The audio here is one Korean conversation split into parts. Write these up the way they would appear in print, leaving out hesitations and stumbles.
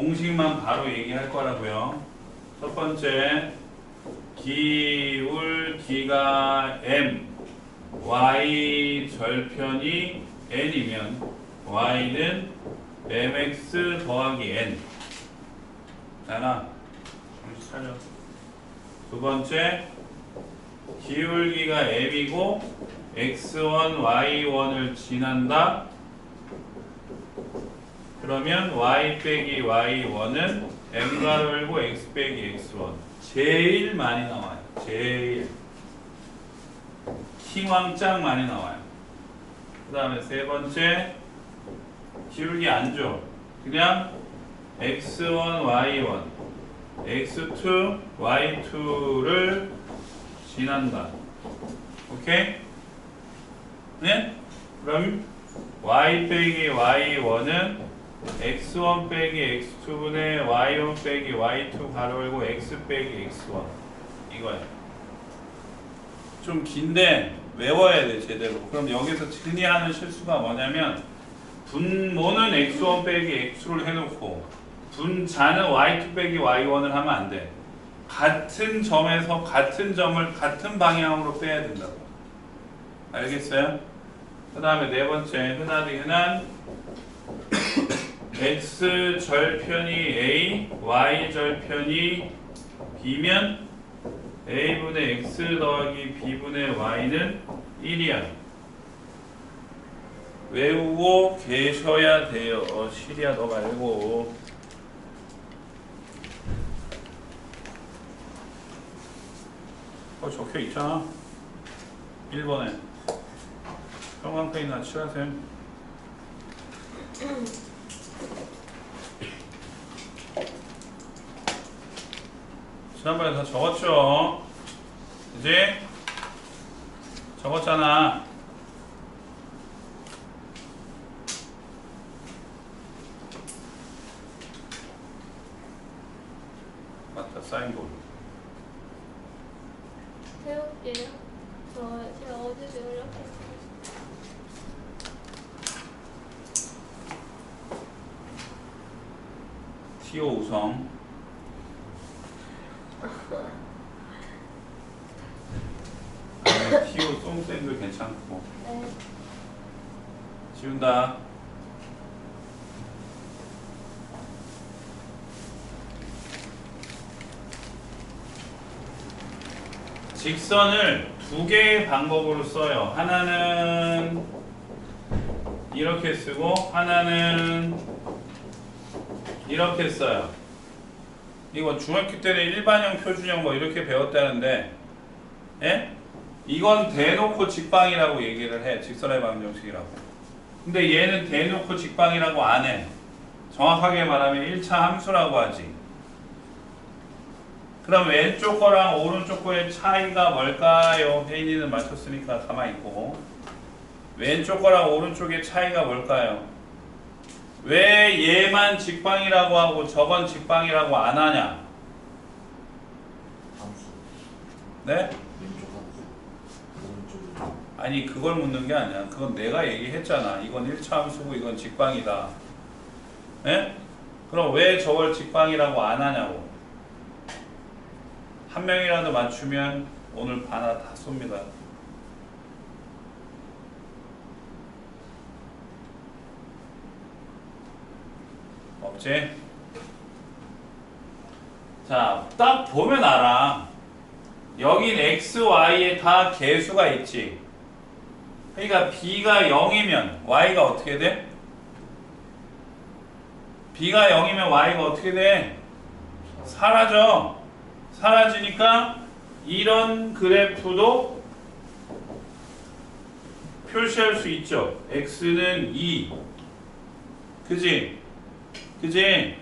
공식만 바로 얘기할 거라고요. 첫 번째, 기울기가 m, y 절편이 n이면 y는 mx 더하기 n. 하나, 정신 차려. 두 번째, 기울기가 m이고 x1, y1을 지난다. 그러면 y 빼기 y1은 m 가로 열고 x 빼기 x1. 제일 많이 나와요. 제일 킹왕짱 많이 나와요. 그 다음에 세 번째, 기울기 안 줘. 그냥 x1, y1, x2, y2를 지난다. 오케이? 네? 그럼 y 빼기 y1은 x1 빼기 x2분의 y1 빼기 y2 가로 열고 x 빼기 x1. 이거야. 좀 긴데 외워야 돼, 제대로. 그럼 여기서 흔히 하는 실수가 뭐냐면 분모는 x1 빼기 x를 해놓고 분자는 y2 빼기 y1을 하면 안 돼. 같은 점에서 같은 점을 같은 방향으로 빼야 된다고. 알겠어요? 그 다음에 네 번째, 흔하디 흔한 x 절편이 a, y 절편이 b면 a분의 x 더하기 b분의 y는 1이야. 외우고 계셔야 돼요. 시리야 너 말고. 적혀 있잖아. 1번에 형광펜이나 칠하세요. 지난번에 다 적었죠? 그지? 적었잖아. 맞다, 사인볼. 세울게요. 제가 어제도 연락했어요. 티오 우성. 티오 송쌤도 괜찮고. 네. 지운다. 직선을 두 개의 방법으로 써요. 하나는 이렇게 쓰고 하나는 이렇게 써요. 이거 중학교 때는 일반형, 표준형 뭐 이렇게 배웠다는데, 예? 이건 대놓고 직방이라고 얘기를 해. 직선의 방정식이라고. 근데 얘는 대놓고 직방이라고 안 해. 정확하게 말하면 1차 함수라고 하지. 그럼 왼쪽 거랑 오른쪽 거의 차이가 뭘까요? 혜인이는 맞췄으니까 가만히 있고. 왼쪽 거랑 오른쪽의 차이가 뭘까요? 왜 얘만 직방이라고 하고 저건 직방이라고 안 하냐? 함수. 네? 왼쪽 함수. 오른쪽. 아니 그걸 묻는 게 아니야. 그건 내가 얘기했잖아. 이건 1차 함수고 이건 직방이다. 네? 그럼 왜 저걸 직방이라고 안 하냐고. 한 명이라도 맞추면 오늘 바나 다 쏩니다. 없지? 자, 딱 보면 알아. 여긴 x, y에 다 개수가 있지. 그러니까 b가 0이면 y가 어떻게 돼? b가 0이면 y가 어떻게 돼? 사라져. 사라지니까 이런 그래프도 표시할 수 있죠. x는 2. 그지? 그지?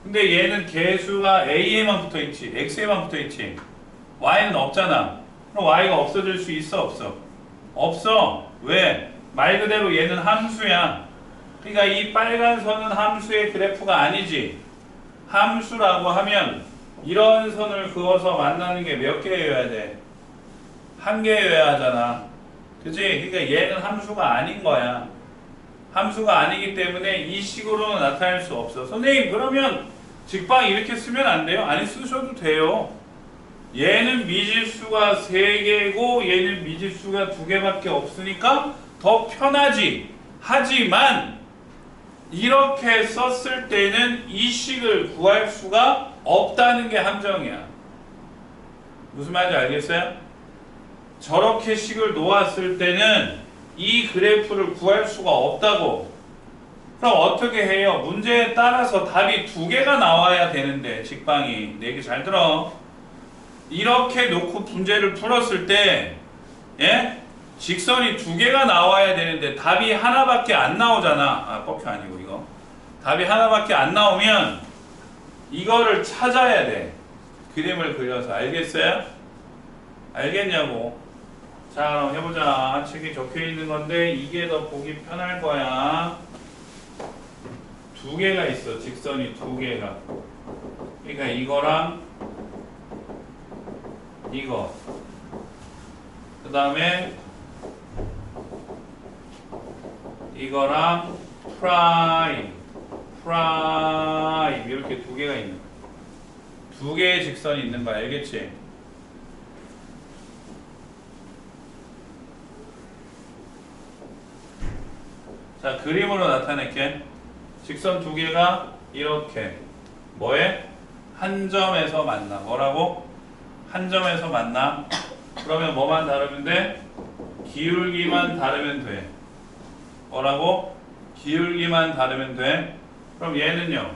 근데 얘는 개수가 a에만 붙어있지. x에만 붙어있지. y는 없잖아. 그럼 y가 없어질 수 있어? 없어? 없어. 왜? 말 그대로 얘는 함수야. 그러니까 이 빨간 선은 함수의 그래프가 아니지. 함수라고 하면 이런 선을 그어서 만나는 게 몇 개여야 돼? 한 개여야 하잖아. 그치? 그러니까 얘는 함수가 아닌 거야. 함수가 아니기 때문에 이 식으로는 나타낼 수 없어. 선생님 그러면 직방 이렇게 쓰면 안 돼요. 안 쓰셔도 돼요. 얘는 미지수가 3개고 얘는 미지수가 2개밖에 없으니까 더 편하지. 하지만 이렇게 썼을 때는 이 식을 구할 수가 없다는 게 함정이야. 무슨 말인지 알겠어요? 저렇게 식을 놓았을 때는 이 그래프를 구할 수가 없다고. 그럼 어떻게 해요? 문제에 따라서 답이 2개가 나와야 되는데 직방이 내 얘기 잘 들어. 이렇게 놓고 문제를 풀었을 때 예? 직선이 2개가 나와야 되는데 답이 하나밖에 안 나오잖아. 아, 뻑큐 아니고 이거. 답이 하나밖에 안 나오면 이거를 찾아야 돼. 그림을 그려서. 알겠어요? 알겠냐고. 자, 그럼 해보자. 책에 적혀 있는 건데 이게 더 보기 편할 거야. 2개가 있어. 직선이 2개가. 그러니까 이거랑 이거. 그 다음에 이거랑 프라임 이렇게 2개가 있는 거야. 2개의 직선이 있는 거야. 알겠지? 자, 그림으로 나타낼게. 직선 2개가 이렇게 뭐에? 한 점에서 만나. 뭐라고? 한 점에서 만나. 그러면 뭐만 다르면 돼? 기울기만 다르면 돼. 뭐라고? 기울기만 다르면 돼. 그럼 얘는요.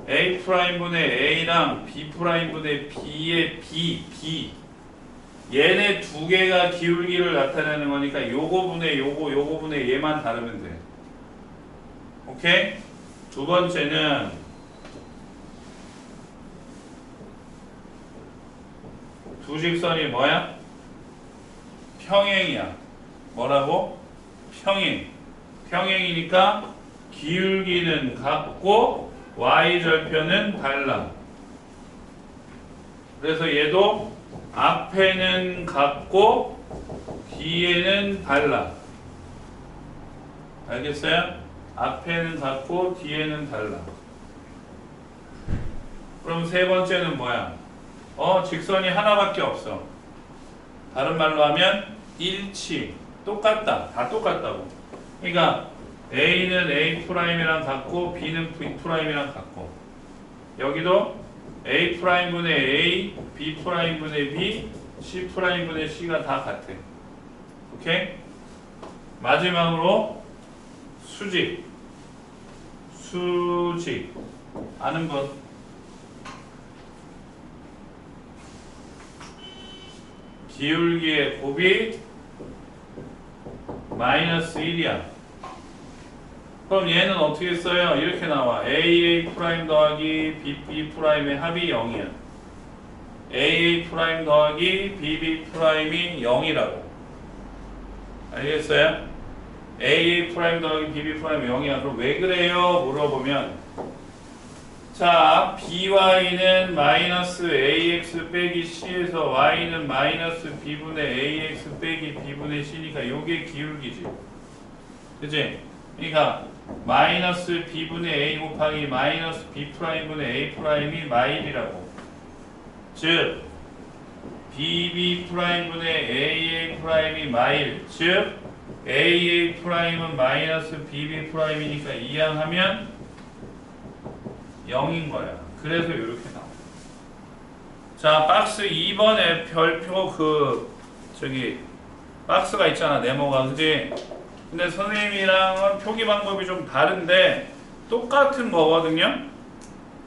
A'분의 A랑 B'분의 B의 B. 얘네 2개가 기울기를 나타내는 거니까 요거분의 요거분의 얘만 다르면 돼. 오케이? 두 번째는 두 직선이 뭐야? 평행이야. 뭐라고? 평행이니까 기울기는 같고 y절편은 달라. 그래서 얘도 앞에는 같고 뒤에는 달라. 알겠어요? 앞에는 같고 뒤에는 달라. 그럼 세 번째는 뭐야? 직선이 하나밖에 없어. 다른 말로 하면 일치. 똑같다. 다 똑같다고. 그러니까 A는 A'이랑 같고 B는 B'이랑 같고 여기도 A'분의 A, B'분의 B, C'분의 C가 다 같아. 오케이? 마지막으로 수직. 아는 분? 기울기의 곱이 마이너스 1이야. 그럼 얘는 어떻게 써요? 이렇게 나와. AA 프라임 더하기 BB 프라임의 합이 0이야. AA 프라임 더하기 BB 프라임이 0이라고. 알겠어요? AA 프라임 더하기 BB 프라임이 0이야. 그럼 왜 그래요? 물어보면 자, BY는 마이너스 AX 빼기 C에서 Y는 마이너스 B분의 AX 빼기 B분의 C니까 요게 기울기지. 그치? 그러니까 마이너스 B분의 A 곱하기 마이너스 B 프라임분의 A 프라임이 마일이라고. 즉 BB 프라임분의 AA 프라임이 마일. 즉 AA 프라임은 마이너스 BB 프라임이니까 이항하면 0인 거야. 그래서 이렇게 나와. 자, 박스 2번에 별표 박스가 있잖아. 네모가. 그지? 근데 선생님이랑은 표기 방법이 좀 다른데 똑같은 거거든요.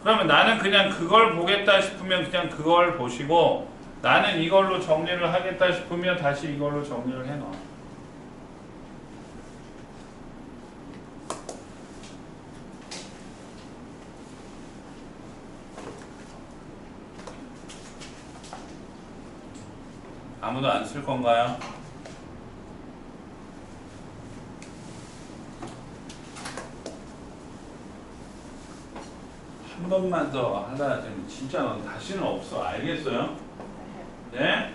그러면 나는 그냥 그걸 보겠다 싶으면 그냥 그걸 보시고 나는 이걸로 정리를 하겠다 싶으면 다시 이걸로 정리를 해놔. 아무도 안 쓸 건가요? 한 번만 더 하다 진짜 넌 다시는 없어. 알겠어요? 네?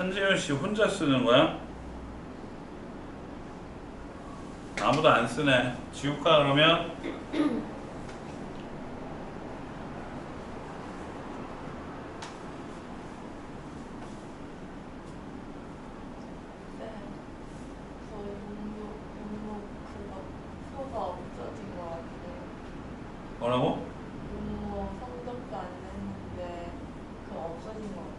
한재현 씨 혼자 쓰는 거야? 아무도 안 쓰네. 지울까 그러면? 네. 저희 목록 그거 표가 없어진 것 같아요. 뭐라고? 목록 성적도 안 냈는데 그거 없어진 것 같아요.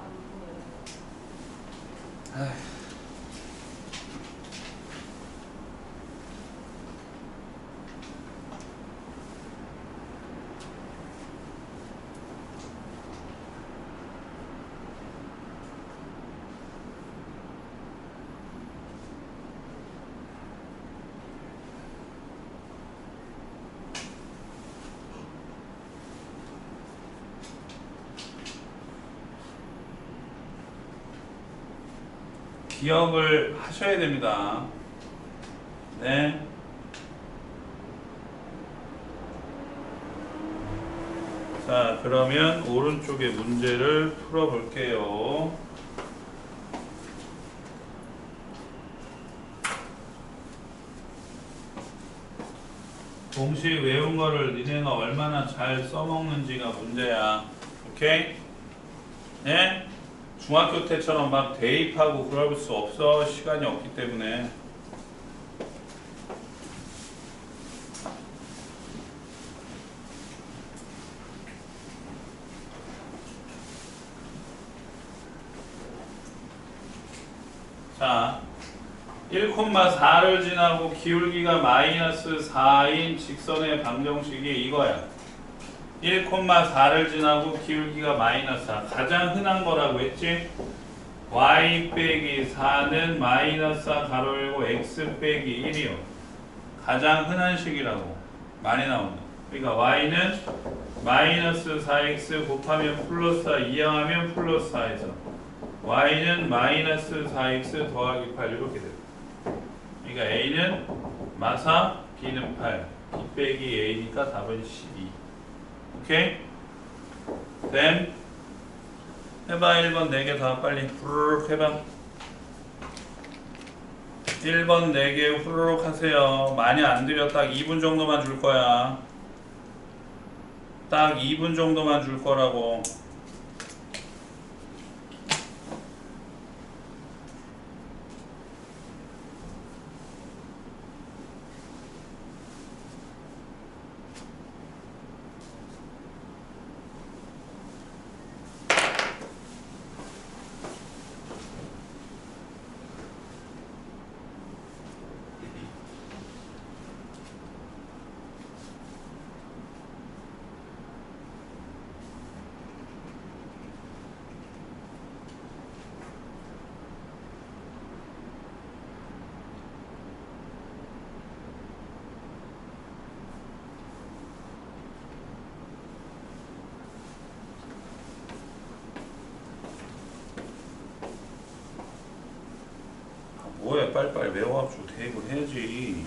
안 보여요. 아휴. 기억을 하셔야 됩니다. 네. 자, 그러면 오른쪽에 문제를 풀어볼게요. 공식 외운 거를 니네가 얼마나 잘 써먹는지가 문제야. 오케이? 네? 중학교 때처럼 막 대입하고 그럴 수 없어. 시간이 없기 때문에. 자, 1,4를 지나고 기울기가 마이너스 4인 직선의 방정식이 이거야. 1,4를 지나고 기울기가 마이너스 4. 가장 흔한 거라고 했지? y 빼기 4는 마이너스 4 가로 열고 x 빼기 1이요. 가장 흔한 식이라고. 많이 나온다. 그러니까 y는 마이너스 4x 곱하면 플러스 4 이항하면 플러스 4에서 y는 마이너스 4x 더하기 8 이렇게 돼요. 그러니까 a는 마사, b는 8, b 빼기 a니까 답은 12. 오케이? then 해봐. 1번 4개 다 빨리 후루룩 해봐. 1번 4개 후루룩 하세요. 많이 안 드려. 딱 2분 정도만 줄 거야. 딱 2분 정도만 줄 거라고. 뭐야, 빨리빨리 외워가지고 대입을 해야지.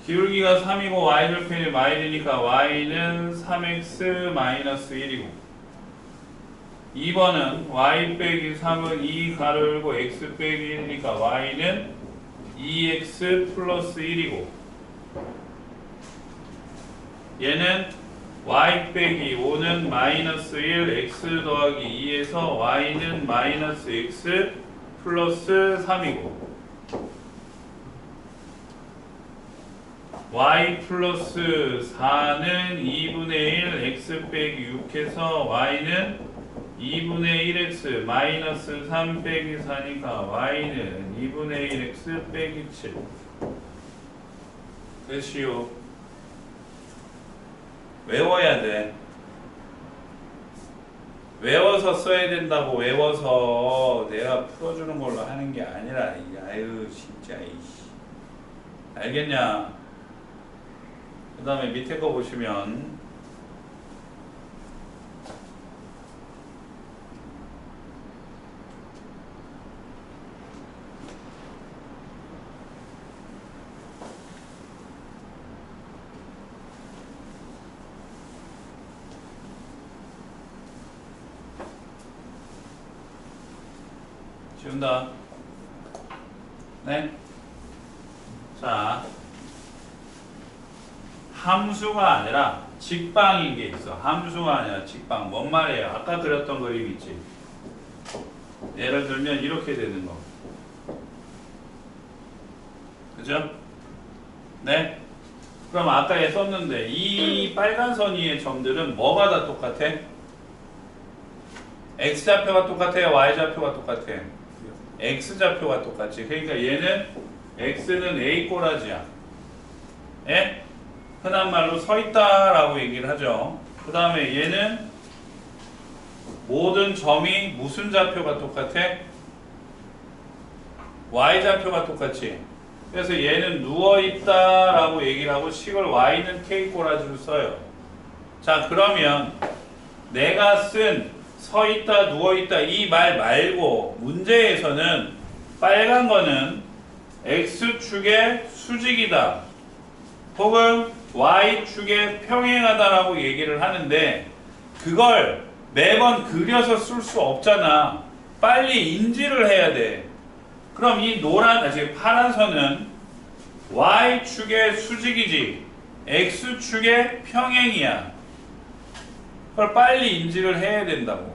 기울기가 3이고 y절편이 마일이니까 y는 3x 마이너스 1이고 2번은 y 빼기 3은 2 가로 열고 x 빼기 1이니까 y는 2x 플러스 1이고 얘는 y 빼기 5는 마이너스 1 x 더하기 2에서 y는 마이너스 x 플러스 3이고 y 플러스 4는 2분의 1 x 빼기 6해서 y는 2분의 1x 마이너스 3 빼기 4니까 y는 2분의 1x 빼기 7 됐시요. 외워야 돼. 외워서 써야 된다고. 외워서 내가 풀어주는 걸로 하는 게 아니라. 아유 진짜 이씨. 알겠냐? 그 다음에 밑에 거 보시면 지운다. 네. 자, 함수가 아니라 직방인 게 있어. 함수가 아니라 직방. 뭔 말이에요? 아까 그렸던 그림 있지. 예를 들면 이렇게 되는 거. 그죠? 네. 그럼 아까 썼는데 이 빨간 선 위의 점들은 뭐가 다 똑같아? X좌표가 똑같아요? Y좌표가 똑같아? X좌표가 똑같지. 그러니까 얘는 X는 A 꼬라지야. 예? 흔한 말로 서 있다라고 얘기를 하죠. 그 다음에 얘는 모든 점이 무슨 좌표가 똑같아? Y좌표가 똑같지. 그래서 얘는 누워있다라고 얘기를 하고 식을 Y는 K 꼬라지로 써요. 자, 그러면 내가 쓴 서 있다, 누워 있다 이 말 말고 문제에서는 빨간 거는 X축의 수직이다 혹은 Y축의 평행하다라고 얘기를 하는데 그걸 매번 그려서 쓸 수 없잖아. 빨리 인지를 해야 돼. 그럼 이 파란 선은 Y축의 수직이지 X축의 평행이야. 그걸 빨리 인지를 해야 된다고.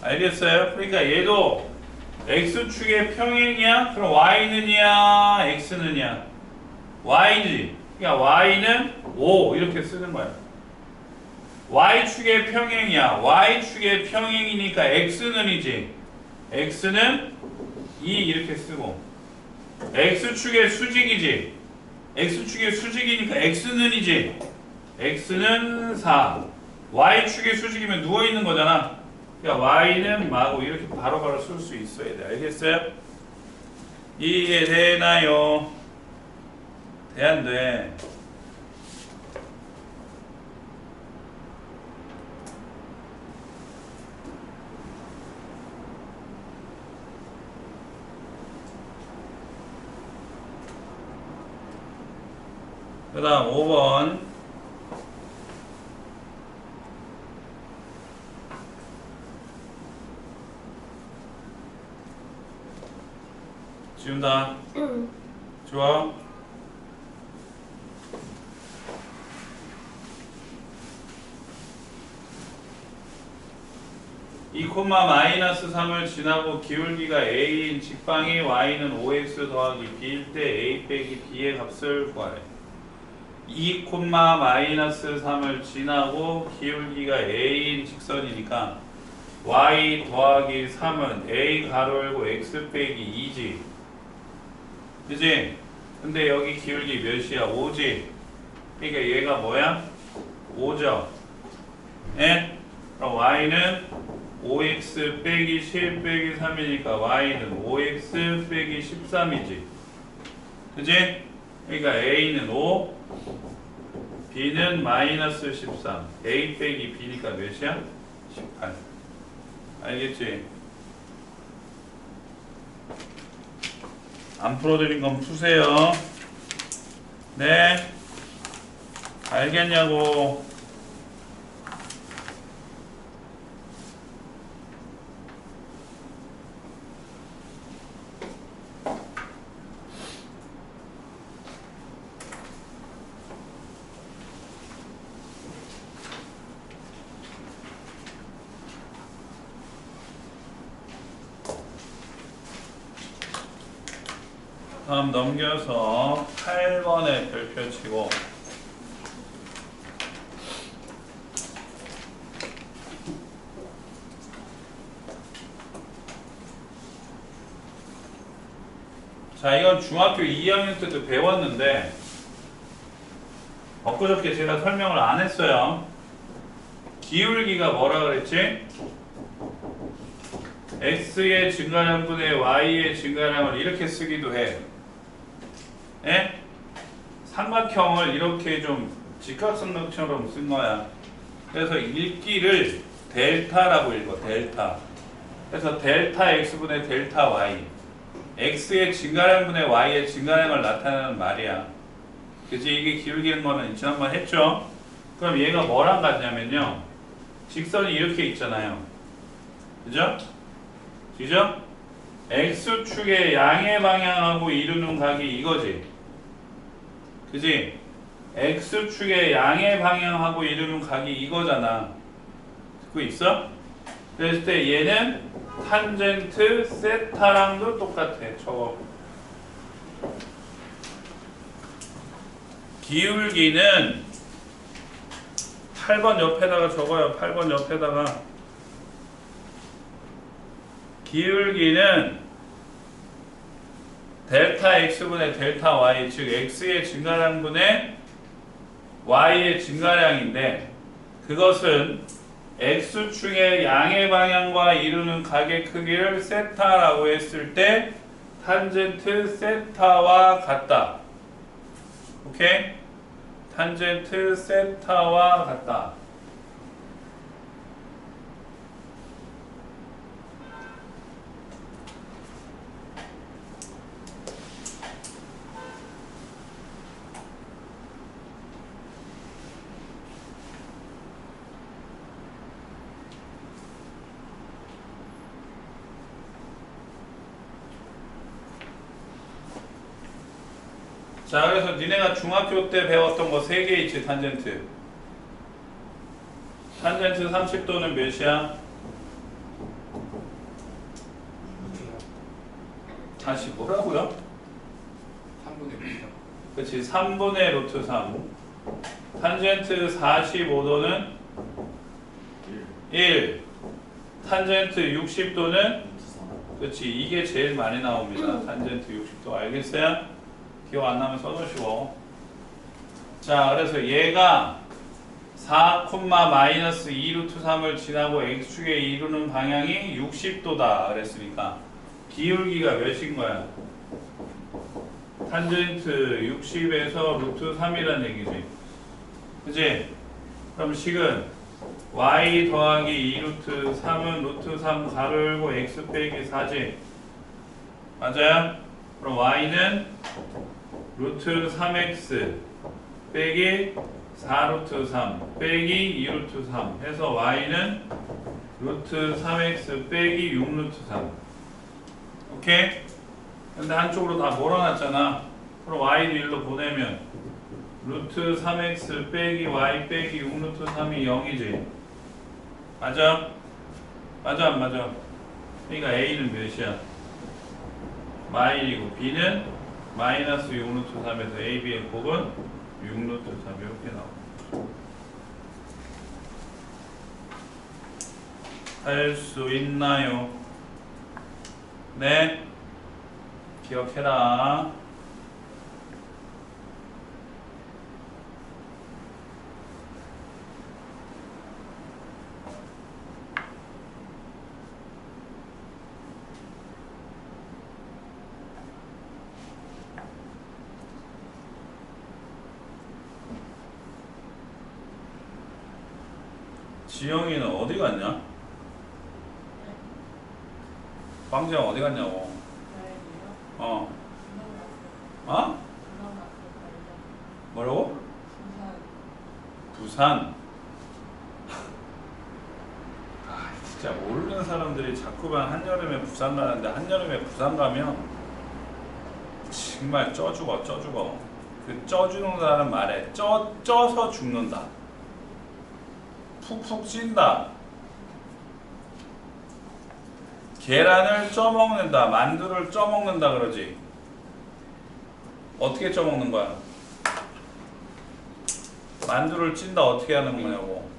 알겠어요? 그러니까 얘도 X축의 평행이야? 그럼 Y는이야? X는이야? Y지. 그러니까 Y는 5 이렇게 쓰는 거야. Y축의 평행이야. Y축의 평행이니까 X는이지. X는 2 이렇게 쓰고 X축의 수직이지. X축의 수직이니까 X는이지. X는 4. Y축의 수직이면 누워있는 거잖아. 그러니까 Y는 마구 이렇게 바로바로 쓸 수 있어야 돼. 알겠어요? 이해되나요? 돼, 안 돼? 그 다음 5번 지운다. 좋아. 이 콤마 마이너스 3을 지나고 기울기가 a인 직방이 y는 5x 더하기 b일 때 a 빼기 b의 값을 구하래. 2 콤마 마이너스 3을 지나고 기울기가 a인 직선이니까 y 더하기 3은 a 가로 열고 x 빼기 2지. 그지? 근데 여기 기울기 몇이야? 5지? 그러니까 얘가 뭐야? 5죠? 예? 그럼 y는 5x 빼기 10 빼기 3이니까 y는 5x 빼기 13이지. 그지? 그러니까 a는 5, b는 마이너스 13. a 빼기 b니까 몇이야? 18. 알겠지? 안 풀어드린 건 푸세요. 네. 알겠냐고. 다음 넘겨서 8번에 별표 치고 자, 이건 중학교 2학년 때도 배웠는데 엊그저께 제가 설명을 안 했어요. 기울기가 뭐라 그랬지? x의 증가량분의 y의 증가량을 이렇게 쓰기도 해. 예? 삼각형을 이렇게 좀 직각삼각형처럼 쓴 거야. 그래서 읽기를 델타라고 읽어. 델타. 그래서 델타 x분의 델타 y. x의 증가량분의 y의 증가량을 나타내는 말이야. 그치? 이게 기울기는 거는 지난번 했죠? 그럼 얘가 뭐랑 같냐면요. 직선이 이렇게 있잖아요. 그죠? 그죠? x축의 양의 방향하고 이루는 각이 이거지. 그지? x축의 양의 방향하고 이루는 각이 이거잖아. 듣고 있어? 그랬을 때 얘는 탄젠트 세타랑도 똑같아. 저거. 기울기는 8번 옆에다가 적어요. 8번 옆에다가. 기울기는 델타 x분의 델타 y, 즉 x의 증가량분의 y의 증가량인데 그것은 x축의 양의 방향과 이루는 각의 크기를 세타라고 했을 때 탄젠트 세타와 같다. 오케이? 탄젠트 세타와 같다. 자, 그래서 니네가 중학교 때 배웠던 거 3개 있지, 탄젠트. 탄젠트 30도는 몇이야? 다시 뭐라고요? 3분의 5. 그치, 3분의 루트 3. 탄젠트 45도는 1. 탄젠트 60도는 그치, 이게 제일 많이 나옵니다. 탄젠트 60도. 알겠어요? 기억 안 나면 써놓으시고. 자, 그래서 얘가 4, 마이너스 2 루트 3을 지나고 x축에 이루는 방향이 60도다 그랬으니까 기울기가 몇인 거야? 탄젠트 60에서 루트 3이란 얘기지. 그치? 그럼 식은 y 더하기 2 루트 3은 루트 3 가로 열고 x 빼기 4지. 맞아요? 그럼 y는 루트 3x 빼기 4루트 3 빼기 2루트 3 해서 y는 루트 3x 빼기 6루트 3. 오케이? 근데 한쪽으로 다 몰아놨잖아. 그럼 y도 일로 보내면 루트 3x 빼기 y 빼기 6루트 3이 0이지. 맞아? 맞아 안 맞아? 그러니까 a는 몇이야? 마일이고 b는 마이너스 6루트 3에서 a, b의 곱은 6루트 3 이렇게 나옵니다. 할 수 있나요? 네? 기억해라. 지영이는 어디 갔냐? 광재형 어디 갔냐고? 어? 뭐라고? 부산. 아, 진짜 모르는 사람들이 자꾸만 한여름에 부산 가는데 한여름에 부산 가면 정말 쪄 죽어. 그 쪄 죽는다는 말에 쪄서 죽는다. 푹푹 찐다. 계란을 쪄 먹는다. 만두를 쪄 먹는다 그러지. 어떻게 쪄 먹는 거야? 만두를 찐다 어떻게 하는 거냐고.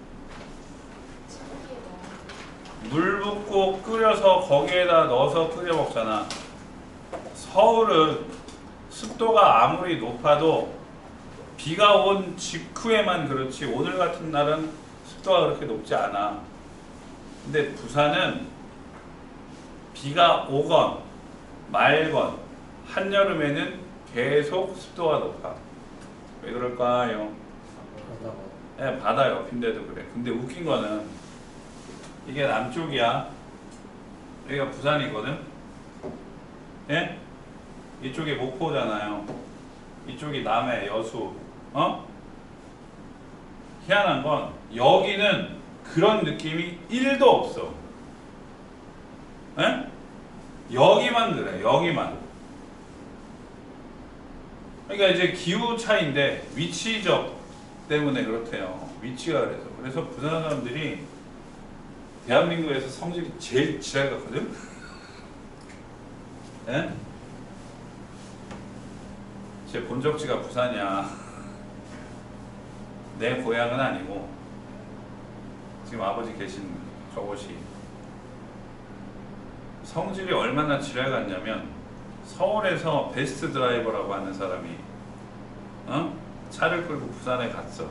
물 붓고 끓여서 거기에다 넣어서 끓여 먹잖아. 서울은 습도가 아무리 높아도 비가 온 직후에만 그렇지 오늘 같은 날은 습도가 그렇게 높지 않아. 근데 부산은 비가 오건 말건 한여름에는 계속 습도가 높아. 왜 그럴까요? 바다가 예, 바다 옆인데도 그래. 근데 웃긴 거는 이게 남쪽이야. 여기가 부산이거든. 예? 이쪽이 목포잖아요. 이쪽이 남해, 여수. 어? 희한한 건 여기는 그런 느낌이 1도 없어. 예? 여기만 그래. 여기만. 그러니까 이제 기후 차이인데 위치적 때문에 그렇대요. 위치가 그래서. 그래서 부산 사람들이 대한민국에서 성질이 제일 지랄 같거든. 예? 제 본적지가 부산이야. 내 고향은 아니고 지금 아버지 계신 저곳이 성질이 얼마나 지랄 같냐면 서울에서 베스트 드라이버라고 하는 사람이 차를 끌고 부산에 갔어.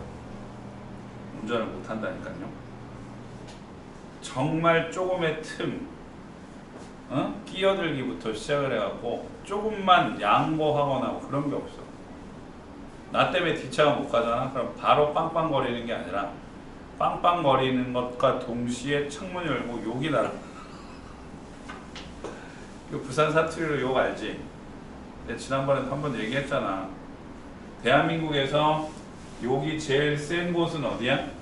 운전을 못한다니까요. 정말 조금의 틈 끼어들기부터 시작을 해갖고 조금만 양보하거나 그런 게 없어. 나 때문에 뒷차가 못 가잖아. 그럼 바로 빵빵거리는 게 아니라 빵빵거리는 것과 동시에 창문 열고 욕이 나라. 이거 부산 사투리로 욕 알지? 내가 지난번에 한번 얘기했잖아. 대한민국에서 욕이 제일 센 곳은 어디야?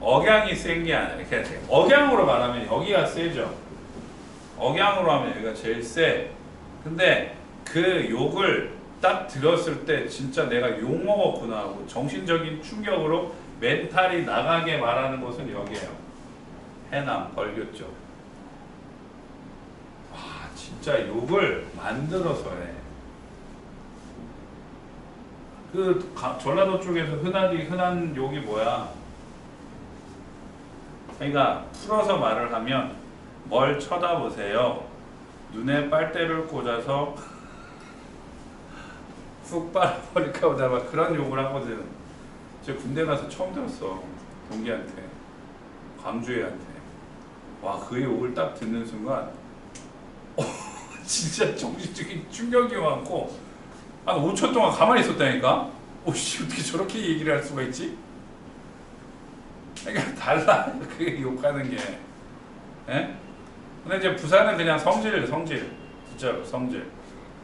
억양이 센 게 아니라 이렇게 억양으로 말하면 여기가 세죠. 억양으로 하면 여기가 제일 세. 근데 그 욕을 딱 들었을 때 진짜 내가 욕 먹었구나 하고 정신적인 충격으로 멘탈이 나가게 말하는 곳은 여기예요. 해남, 벌교 쪽. 와, 진짜 욕을 만들어서 해. 그 전라도 쪽에서 흔한 욕이 뭐야? 그러니까 풀어서 말을 하면 뭘 쳐다보세요. 눈에 빨대를 꽂아서 훅 빨아버릴까 보다 막 그런 욕을 하거든. 제가 군대 가서 처음 들었어. 동기한테, 광주애한테. 와, 그 욕을 딱 듣는 순간 진짜 정신적인 충격이 왔고 한 5초 동안 가만히 있었다니까. 오씨, 어떻게 저렇게 얘기를 할 수가 있지? 그러니까 달라. 그게 욕하는 게. 예? 근데 이제 부산은 그냥 성질. 진짜로 성질.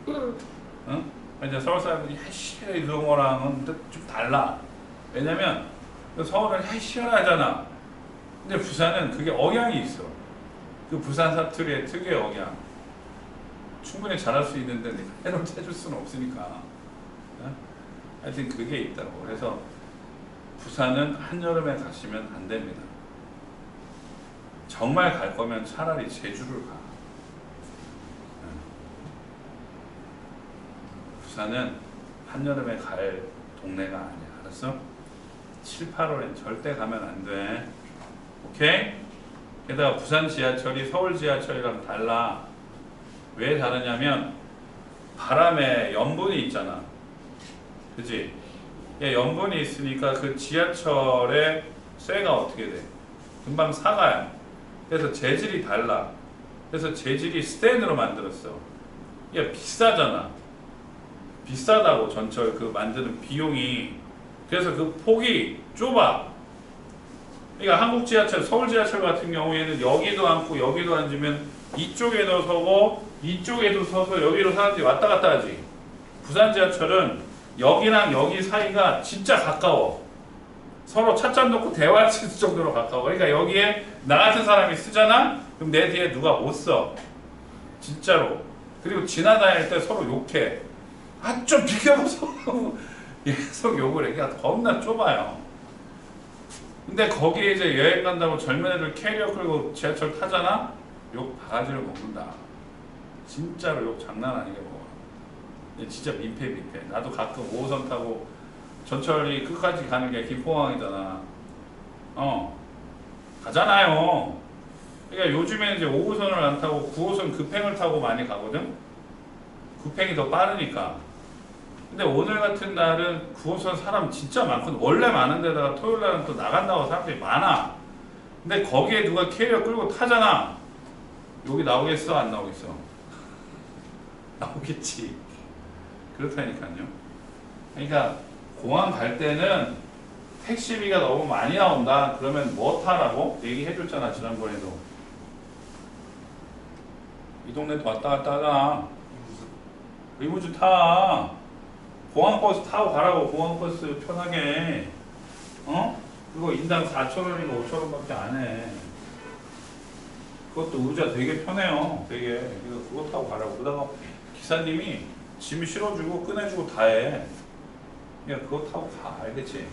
응? 이제 서울 사람들이 해시 이런 거랑은 좀 달라. 왜냐면 서울은 해시하잖아. 근데 부산은 그게 억양이 있어. 그 부산 사투리의 특유의 억양. 충분히 잘할 수 있는데 내가 해줄 수는 없으니까. 응? 하여튼 그게 있다고. 그래서 부산은 한여름에 가시면 안 됩니다. 정말 갈 거면 차라리 제주를 가. 부산은 한여름에 갈 동네가 아니야. 알았어? 7, 8월엔 절대 가면 안 돼. 오케이? 게다가 부산 지하철이 서울 지하철이랑 달라. 왜 다르냐면 바람에 염분이 있잖아. 그치? 염분이 있으니까 그 지하철의 쇠가 어떻게 돼? 금방 사가요. 그래서 재질이 달라. 그래서 재질이 스테인으로 만들었어. 이게 비싸잖아. 비싸다고 전철 그 만드는 비용이. 그래서 그 폭이 좁아. 그러니까 한국 지하철, 서울 지하철 같은 경우에는 여기도 앉고 여기도 앉으면 이쪽에도 서고 이쪽에도 서서 여기로 사람들이 왔다 갔다 하지. 부산 지하철은 여기랑 여기 사이가 진짜 가까워. 서로 찻잔 놓고 대화할 수 있을 정도로 가까워. 그러니까 여기에 나 같은 사람이 쓰잖아? 그럼 내 뒤에 누가 못 써. 진짜로. 그리고 지나다닐 때 서로 욕해. 아, 좀 비켜보소. 계속 욕을 해. 그러니까 겁나 좁아요. 근데 거기에 이제 여행 간다고 젊은 애들 캐리어 끌고 지하철 타잖아? 욕 바가지를 먹는다. 진짜로 욕 장난 아니게 먹어. 진짜 민폐. 나도 가끔 5호선 타고 전철이 끝까지 가는 게 김포항이잖아. 가잖아요. 그러니까 요즘에는 이제 5호선을 안 타고 9호선 급행을 타고 많이 가거든. 급행이 더 빠르니까. 근데 오늘 같은 날은 9호선 사람 진짜 많거든. 원래 많은 데다가 토요일 날은 또 나간다고 사람들이 많아. 근데 거기에 누가 캐리어 끌고 타잖아. 여기 나오겠어? 안 나오겠어? 나오겠지. 그렇다니까요. 그러니까 공항 갈 때는 택시비가 너무 많이 나온다. 그러면 뭐 타라고 얘기해줬잖아 지난번에도. 이 동네도 왔다 갔다 하잖아. 리무진 타. 공항버스 타고 가라고. 공항버스 편하게. 어? 그거 인당 4,000원인가 5,000원밖에 안 해. 그것도 의자 되게 편해요. 되게. 그래서 그거 타고 가라고. 그러다가 기사님이 짐 실어주고 꺼내주고 다 해. 그냥 그거 타고 가. 알겠지?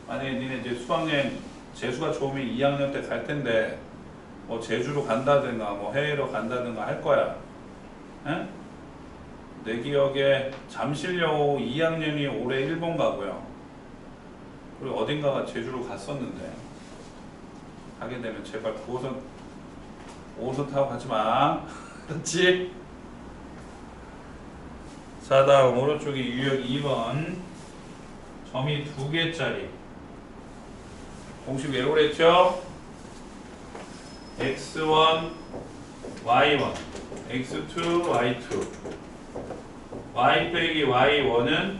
만약에 니네 이제 수학여행 재수가 좋으면 2학년 때 갈 텐데 뭐 제주로 간다든가 뭐 해외로 간다든가 할 거야. 에? 내 기억에 잠실여고 2학년이 올해 일본 가고요. 그리고 어딘가가 제주로 갔었는데 가게 되면 제발 5호선 타고 가지 마. 그렇지? 자, 다음 오른쪽이 유형 2번. 점이 2개짜리. 공식 외우랬죠? x1, y1, x2, y2. y 빼기 y1은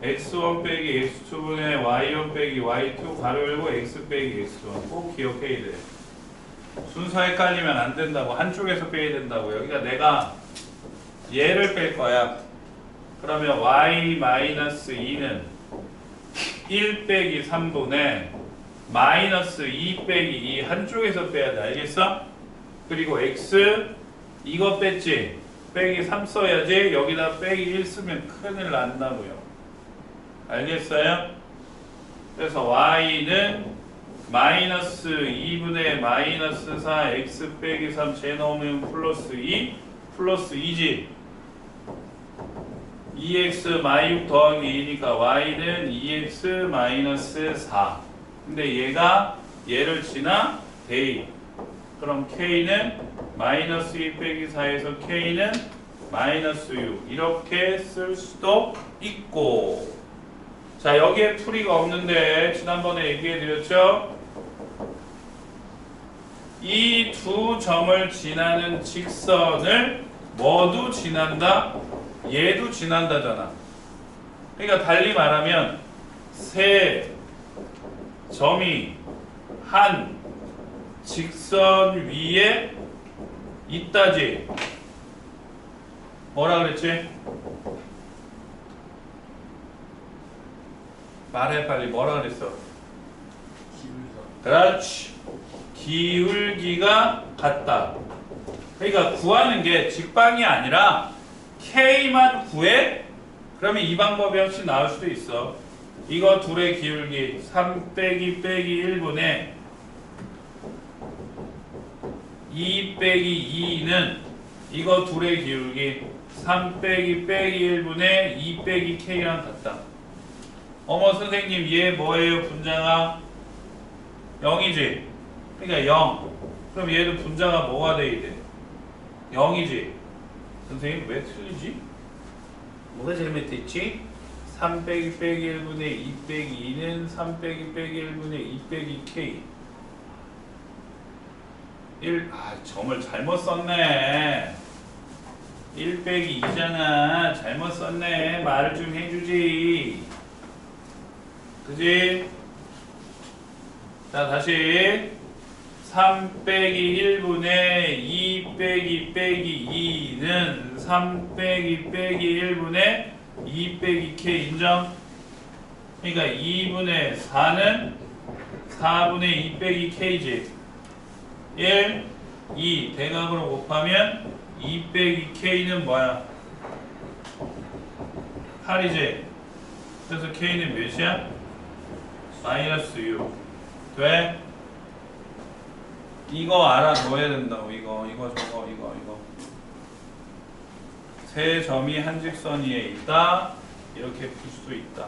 x1 빼기 x2분의 y1 빼기 y2 가로 열고 x 빼기 x1. 꼭 기억해야 돼. 순서 헷갈리면 안 된다고. 한쪽에서 빼야 된다고. 여기가 내가 얘를 뺄 거야. 그러면 y-2는 1 빼기 3분의 마이너스 2 빼기 2 한쪽에서 빼야 돼. 알겠어? 그리고 x 이거 뺐지? 빼기 3 써야지. 여기다 빼기 1 쓰면 큰일 난다고요. 알겠어요? 그래서 y는 마이너스 2분의 마이너스 4 x 빼기 3 제넣으면 플러스 2 플러스 2지. 2x 마이 6 더하기 2니까 y는 2x 마이너스 4. 근데 얘가 얘를 지나 대입. 그럼 k는 마이너스 2 빼기 4에서 k는 마이너스 6. 이렇게 쓸 수도 있고. 자, 여기에 풀이가 없는데 지난번에 얘기해 드렸죠? 이 두 점을 지나는 직선을 뭐도 지난다? 얘도 지난다잖아. 그러니까 달리 말하면 세 점이 한 직선 위에 있다지. 뭐라 그랬지? 말해 빨리. 뭐라 그랬어? 기울기가. 그렇지. 기울기가 같다. 그러니까 구하는 게 직방이 아니라 K만 구해? 그러면 이 방법이 훨씬 나을 수도 있어. 이거 둘의 기울기 3 빼기 1분의 2 빼기 2는 이거 둘의 기울기 3 빼기 1분의 2 빼기 K랑 같다. 어머 선생님 얘 뭐예요 분자가? 0이지? 그러니까 0. 그럼 얘도 분자가 뭐가 돼야 돼? 0이지? 선생님 왜 틀리지? 뭐가 잘못됐지? 3 빼기 1분의 2 빼기 2는 3 빼기 1분의 2 빼기 K 1, 점을 잘못 썼네. 1 빼기 2잖아. 잘못 썼네. 말을 좀 해주지. 그지? 자, 다시 3 빼기 1분의 2 빼기 2는 3 빼기 1분의 2 빼기 K 인정? 그러니까 2분의 4는 4분의 2 빼기 K지. 1, 2 대각으로 곱하면 2 빼기 K는 뭐야? 8이지? 그래서 K는 몇이야? 마이너스 6 돼? 이거 알아둬야 된다고. 이거 세 점이 한 직선 위에 있다. 이렇게 풀 수 있다.